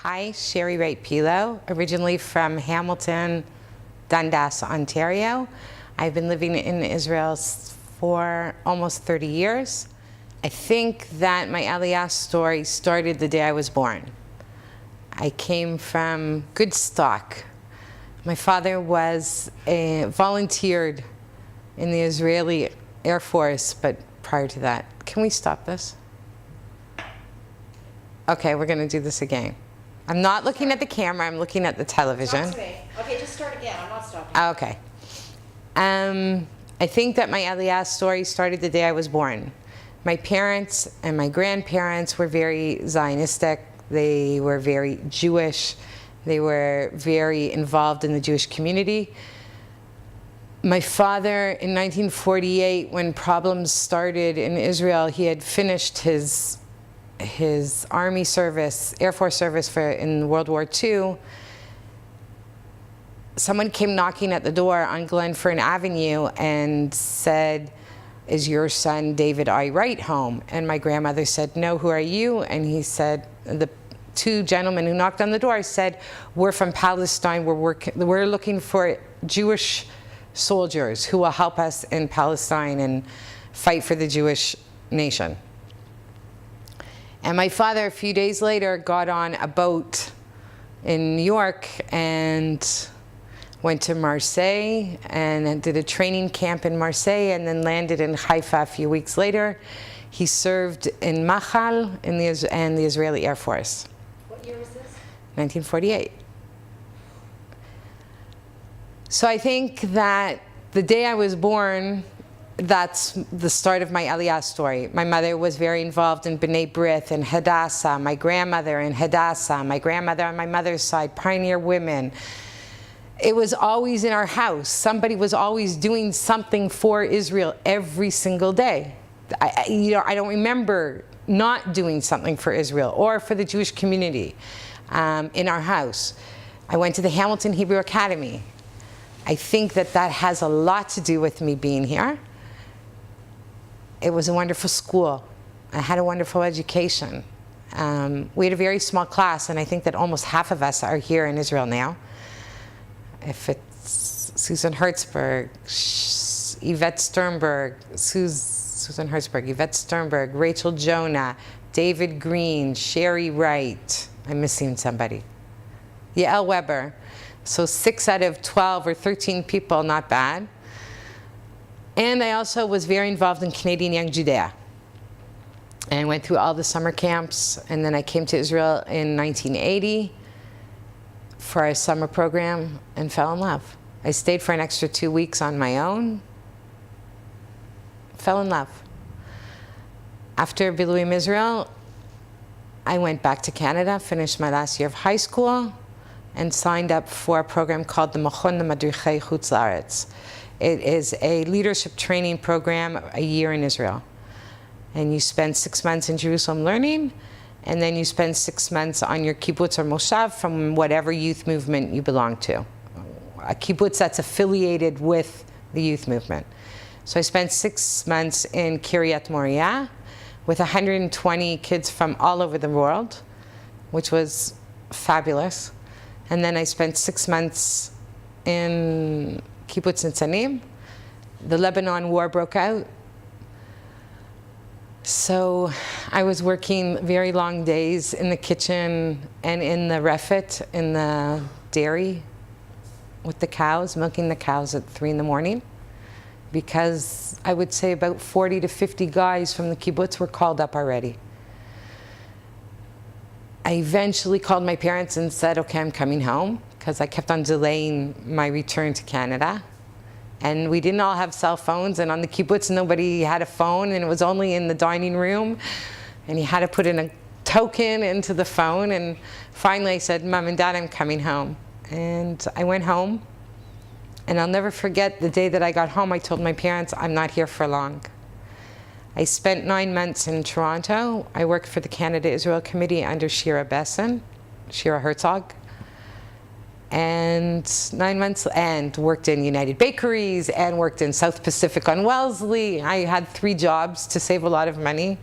Hi, Shari Wright Pilo, originally from Hamilton, Dundas, Ontario. I've been living in Israel for almost 30 years. I think that my Aliyah story started the day I was born. I came from good stock. My father was volunteered in the Israeli Air Force, but prior to that, can we stop this? Okay, we're going to do this again. I'm not looking at the camera, I'm looking at the television. Talk to me. Okay, just start again. I'm not stopping. Okay. I think that my Aliyah story started the day I was born. My parents and my grandparents were very Zionistic. They were very Jewish. They were very involved in the Jewish community. My father, in 1948, when problems started in Israel, he had finished his Army service, Air Force service in World War II. Someone came knocking at the door on Glenfern Avenue and said, "Is your son David I. Wright home?" And my grandmother said, "No, who are you?" And he said, the two gentlemen who knocked on the door said, "We're from Palestine, we're looking for Jewish soldiers who will help us in Palestine and fight for the Jewish nation." And my father, a few days later, got on a boat in New York and went to Marseille and did a training camp in Marseille and then landed in Haifa a few weeks later. He served in Machal and the Israeli Air Force. What year was this? 1948. So I think that the day I was born, that's the start of my Aliyah story. My mother was very involved in B'nai B'rith and Hadassah, my grandmother in Hadassah, my grandmother on my mother's side, Pioneer Women. It was always in our house. Somebody was always doing something for Israel every single day. I don't remember not doing something for Israel or for the Jewish community in our house. I went to the Hamilton Hebrew Academy. I think that has a lot to do with me being here. It was a wonderful school. I had a wonderful education. We had a very small class, and I think that almost half of us are here in Israel now. If it's Susan Hertzberg, Yvette Sternberg, Susan Hertzberg, Yvette Sternberg, Rachel Jonah, David Green, Shari Wright. I'm missing somebody. Yael Weber. So 6 out of 12 or 13 people, not bad. And I also was very involved in Canadian Young Judea. And I went through all the summer camps, and then I came to Israel in 1980 for a summer program and fell in love. I stayed for an extra 2 weeks on my own, fell in love. After Biluim Israel, I went back to Canada, finished my last year of high school, and signed up for a program called the Machon Madrichei Chutz Laaretz. It is a leadership training program, a year in Israel. And you spend 6 months in Jerusalem learning, and then you spend 6 months on your kibbutz or moshav from whatever youth movement you belong to. A kibbutz that's affiliated with the youth movement. So I spent 6 months in Kiryat Moriah with 120 kids from all over the world, which was fabulous. And then I spent 6 months in Kibbutz Nitzanim. The Lebanon war broke out. So I was working very long days in the kitchen and in the refit, in the dairy with the cows, milking the cows at 3 in the morning. Because I would say about 40 to 50 guys from the kibbutz were called up already. I eventually called my parents and said, okay, I'm coming home, because I kept on delaying my return to Canada. And we didn't all have cell phones, and on the kibbutz nobody had a phone, and it was only in the dining room, and you had to put in a token into the phone. And finally I said, Mom and Dad, I'm coming home. And I went home, and I'll never forget the day that I got home. I told my parents, I'm not here for long. I spent 9 months in Toronto. I worked for the Canada-Israel Committee under Shira Herzog. And 9 months, and worked in United Bakeries, and worked in South Pacific on Wellesley. I had 3 jobs to save a lot of money.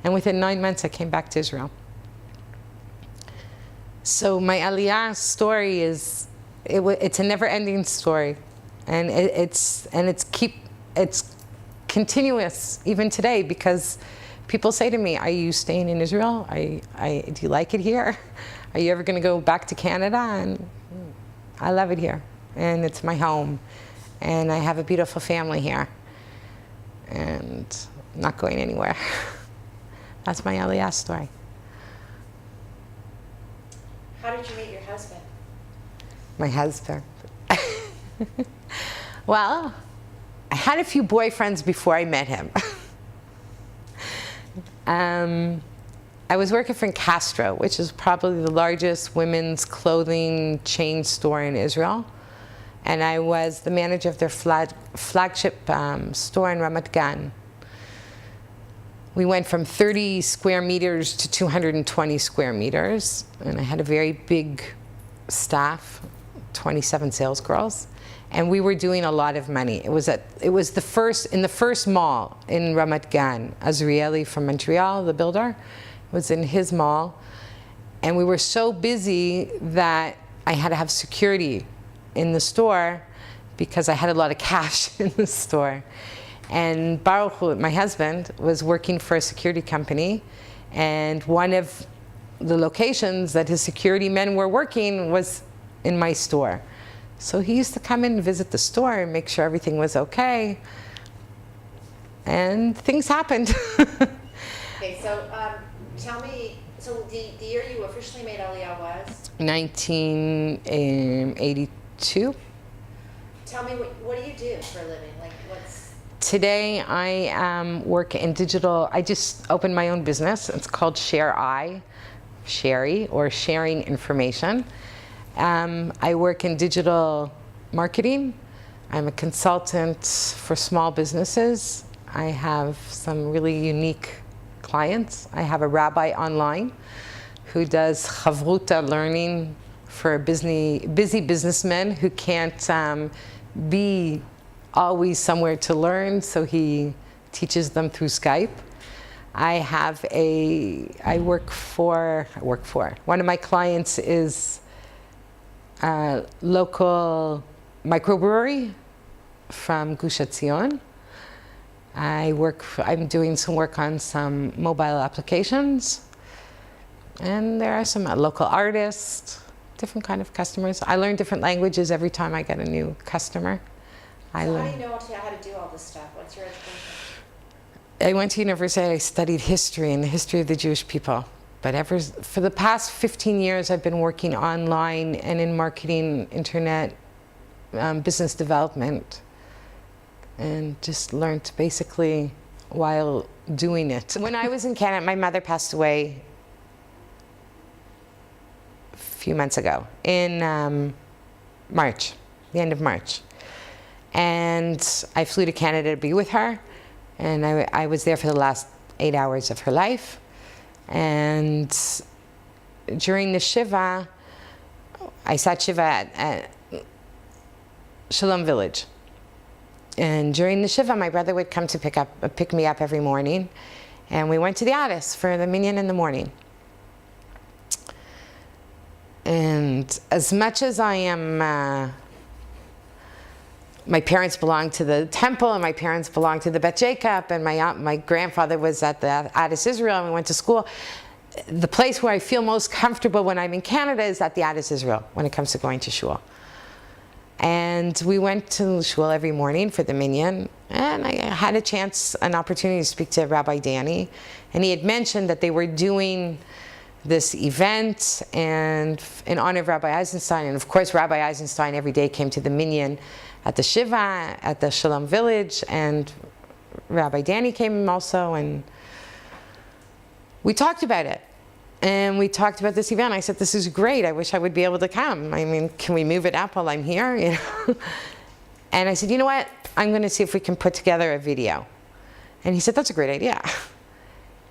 And within 9 months, I came back to Israel. So my Aliyah story is, it's a never-ending story, and it's continuous even today, because people say to me, "Are you staying in Israel? Do you like it here? Are you ever going to go back to Canada?" And I love it here, and it's my home, and I have a beautiful family here, and I'm not going anywhere. That's my Aliyah story. How did you meet your husband? My husband. Well, I had a few boyfriends before I met him. I was working for Castro, which is probably the largest women's clothing chain store in Israel. And I was the manager of their flagship store in Ramat Gan. We went from 30 square meters to 220 square meters. And I had a very big staff, 27 sales girls. And we were doing a lot of money. It was the first mall in Ramat Gan. Azrieli from Montreal, the builder, was in his mall. And we were so busy that I had to have security in the store because I had a lot of cash in the store. And Baruch, my husband, was working for a security company. And one of the locations that his security men were working was in my store. So he used to come in and visit the store and make sure everything was okay. And things happened. Okay, so tell me, so the year you officially made Aliyah was? 1982. Tell me, what do you do for a living? Like, what's... Today I work in digital. I just opened my own business. It's called Shari, or Sharing Information. I work in digital marketing. I'm a consultant for small businesses. I have some really unique clients. I have a rabbi online who does chavruta learning for busy businessmen who can't be always somewhere to learn, so he teaches them through Skype. I work for, one of my clients is a local microbrewery from Gush Etzion. I'm doing some work on some mobile applications. And there are some local artists, different kind of customers. I learn different languages every time I get a new customer. So how do you know how to do all this stuff? What's your education? I went to university, I studied history and the history of the Jewish people. But for the past 15 years, I've been working online and in marketing, internet, business development, and just learned basically while doing it. When I was in Canada, my mother passed away a few months ago, in March, the end of March. And I flew to Canada to be with her, and I was there for the last 8 hours of her life. And during the Shiva, I sat Shiva at Shalom Village. And during the Shiva, my brother would come to pick me up every morning. And we went to the Addis for the minyan in the morning. And as much as I am, my parents belonged to the temple, and my parents belonged to the Bet Jacob, and my grandfather was at the Addis Israel, and we went to school. The place where I feel most comfortable when I'm in Canada is at the Addis Israel when it comes to going to shul. And we went to shul every morning for the minyan, and I had an opportunity to speak to Rabbi Danny, and he had mentioned that they were doing this event and in honor of Rabbi Eisenstein. And of course, Rabbi Eisenstein every day came to the minyan at the Shiva, at the Shalom Village, and Rabbi Danny came also, and we talked about it. And we talked about this event. I said, this is great. I wish I would be able to come. I mean, can we move it up while I'm here? You know? And I said, you know what? I'm going to see if we can put together a video. And he said, that's a great idea.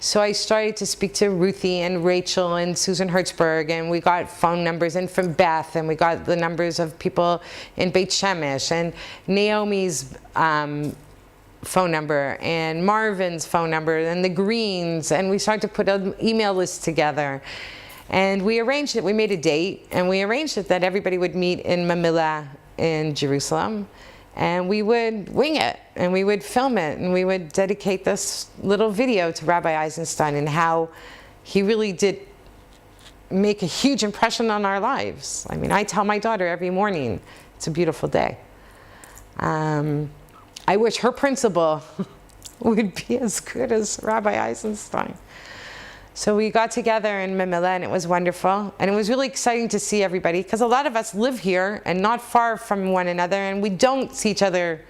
So I started to speak to Ruthie and Rachel and Susan Hertzberg, and we got phone numbers in from Beth, and we got the numbers of people in Beit Shemesh, and Naomi's phone number, and Marvin's phone number, and the Greens, and we started to put an email list together. And we arranged it. We made a date, and we arranged it that everybody would meet in Mamilla in Jerusalem, and we would wing it, and we would film it, and we would dedicate this little video to Rabbi Eisenstein and how he really did make a huge impression on our lives. I mean, I tell my daughter every morning, it's a beautiful day. I wish her principal would be as good as Rabbi Eisenstein. So we got together in Mamilla, and it was wonderful. And it was really exciting to see everybody, because a lot of us live here and not far from one another, and we don't see each other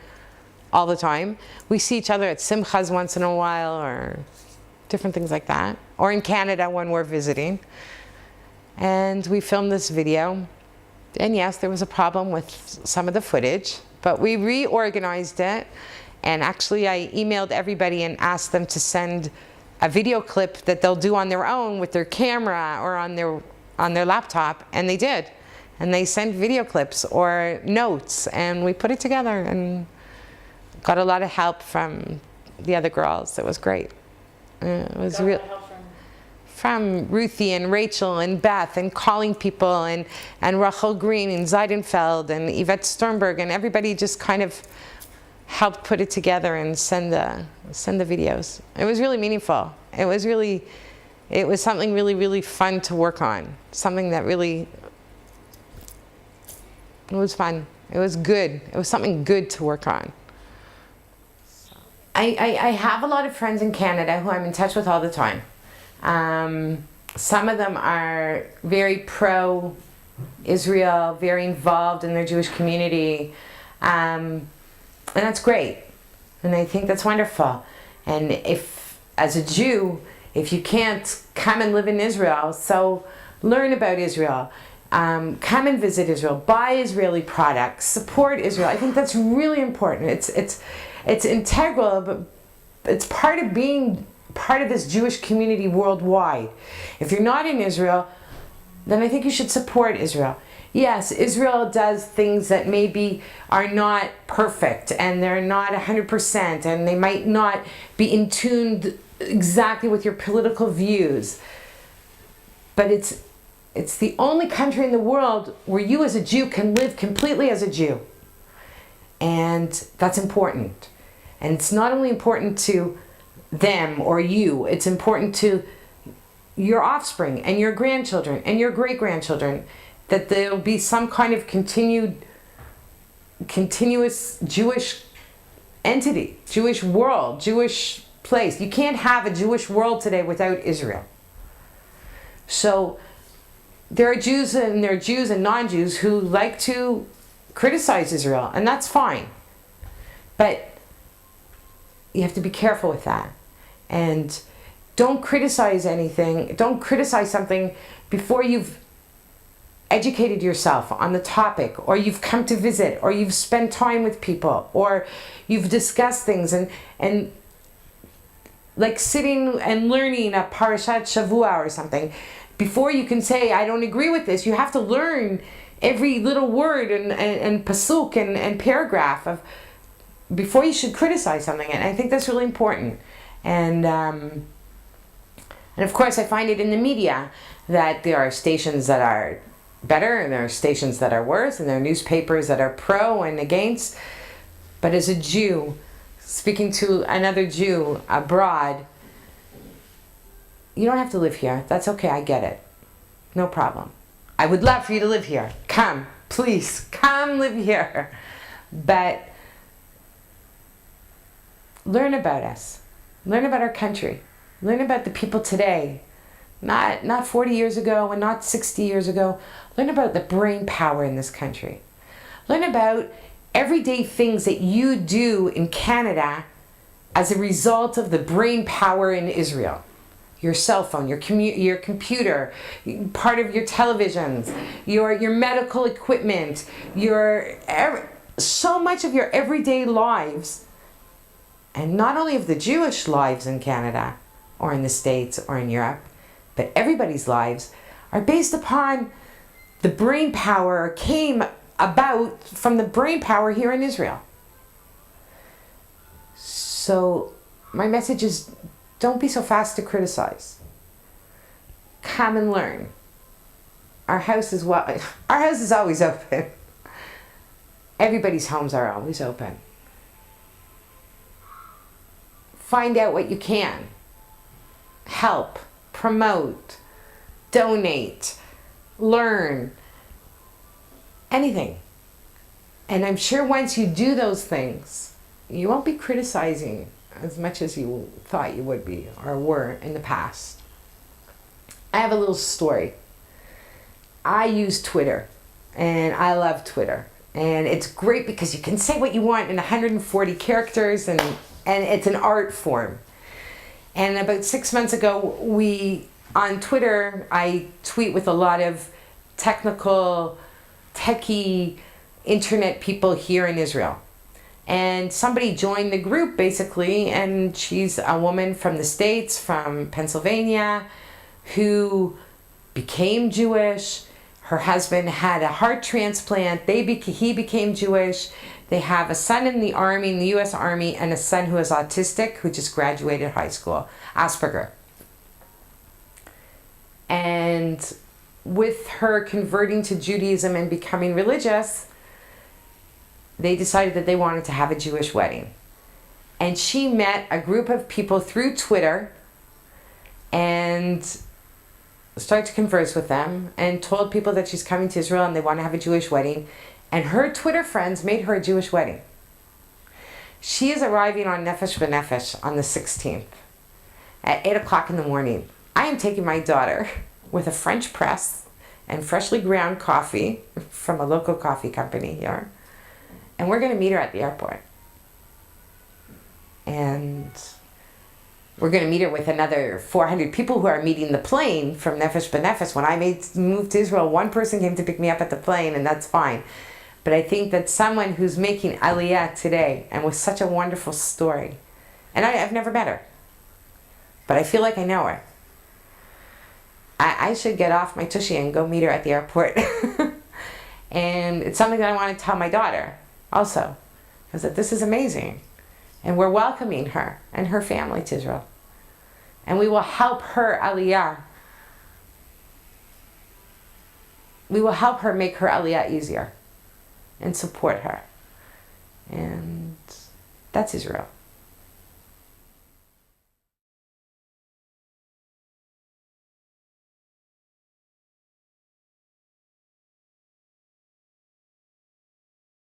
all the time. We see each other at simchas once in a while, or different things like that, or in Canada when we're visiting. And we filmed this video. And yes, there was a problem with some of the footage, but we reorganized it. And actually, I emailed everybody and asked them to send a video clip that they'll do on their own with their camera or on their laptop, and they did. And they sent video clips or notes, and we put it together and got a lot of help from the other girls. It was great. It was real. From Ruthie and Rachel and Beth, and calling people, and Rachel Green and Zeidenfeld and Yvette Sternberg, and everybody just kind of helped put it together and send the videos. It was really meaningful. It was something really, really fun to work on. Something that really, it was fun. It was good. It was something good to work on. I have a lot of friends in Canada who I'm in touch with all the time. Some of them are very pro-Israel, very involved in their Jewish community. And that's great. And I think that's wonderful. And if, as a Jew, if you can't come and live in Israel, so learn about Israel. Come and visit Israel. Buy Israeli products. Support Israel. I think that's really important. It's integral, but it's part of being part of this Jewish community worldwide. If you're not in Israel, then I think you should support Israel. Yes, Israel does things that maybe are not perfect, and they're not 100%, and they might not be in tune exactly with your political views. But it's the only country in the world where you as a Jew can live completely as a Jew. And that's important. And it's not only important to them or you, it's important to your offspring and your grandchildren and your great-grandchildren, that there'll be some kind of continuous Jewish entity, Jewish world, Jewish place. You can't have a Jewish world today without Israel. So there are Jews and non-Jews who like to criticize Israel, and that's fine. But you have to be careful with that. And don't criticize anything, don't criticize something before you've educated yourself on the topic, or you've come to visit, or you've spent time with people, or you've discussed things, and like sitting and learning a Parashat Shavua or something. Before you can say, I don't agree with this, you have to learn every little word and pasuk and paragraph of before you should criticize something. And I think that's really important. And of course, I find it in the media that there are stations that are better, and there are stations that are worse, and there are newspapers that are pro and against. But as a Jew, speaking to another Jew abroad, you don't have to live here. That's okay, I get it. No problem. I would love for you to live here. Come, please, come live here. But learn about us. Learn about our country. Learn about the people today. Not 40 years ago and not 60 years ago. Learn about the brain power in this country. Learn about everyday things that you do in Canada as a result of the brain power in Israel. Your cell phone, your computer, part of your televisions, your medical equipment, so much of your everyday lives, and not only of the Jewish lives in Canada or in the States or in Europe, but everybody's lives are based upon the brain power, came about from the brain power here in Israel. So my message is, don't be so fast to criticize. Come and learn. our house is our house is always open. Everybody's homes are always open. Find out what you can. Help, promote, donate, learn, anything. And I'm sure once you do those things, you won't be criticizing as much as you thought you would be or were in the past. I have a little story. I use Twitter, and I love Twitter. And it's great because you can say what you want in 140 characters, and it's an art form. And about 6 months ago, on Twitter, I tweet with a lot of technical, techie, internet people here in Israel. And somebody joined the group basically, and she's a woman from the States, from Pennsylvania, who became Jewish. Her husband had a heart transplant. He became Jewish. They have a son in the Army, in the U.S. Army, and a son who is autistic, who just graduated high school, Asperger. And with her converting to Judaism and becoming religious, they decided that they wanted to have a Jewish wedding. And she met a group of people through Twitter and started to converse with them and told people that she's coming to Israel and they want to have a Jewish wedding. And her Twitter friends made her a Jewish wedding. She is arriving on Nefesh B'Nefesh on the 16th at 8 o'clock in the morning. I am taking my daughter with a French press and freshly ground coffee from a local coffee company here. And we're going to meet her at the airport. And we're going to meet her with another 400 people who are meeting the plane from Nefesh B'Nefesh. When I moved to Israel, one person came to pick me up at the plane, and that's fine. But I think that someone who's making Aliyah today, and with such a wonderful story, and I've never met her, but I feel like I know her. I should get off my tushy and go meet her at the airport. And it's something that I want to tell my daughter also, because that this is amazing. And we're welcoming her and her family to Israel. And we will help her Aliyah. We will help her make her Aliyah easier and support her. And that's Israel.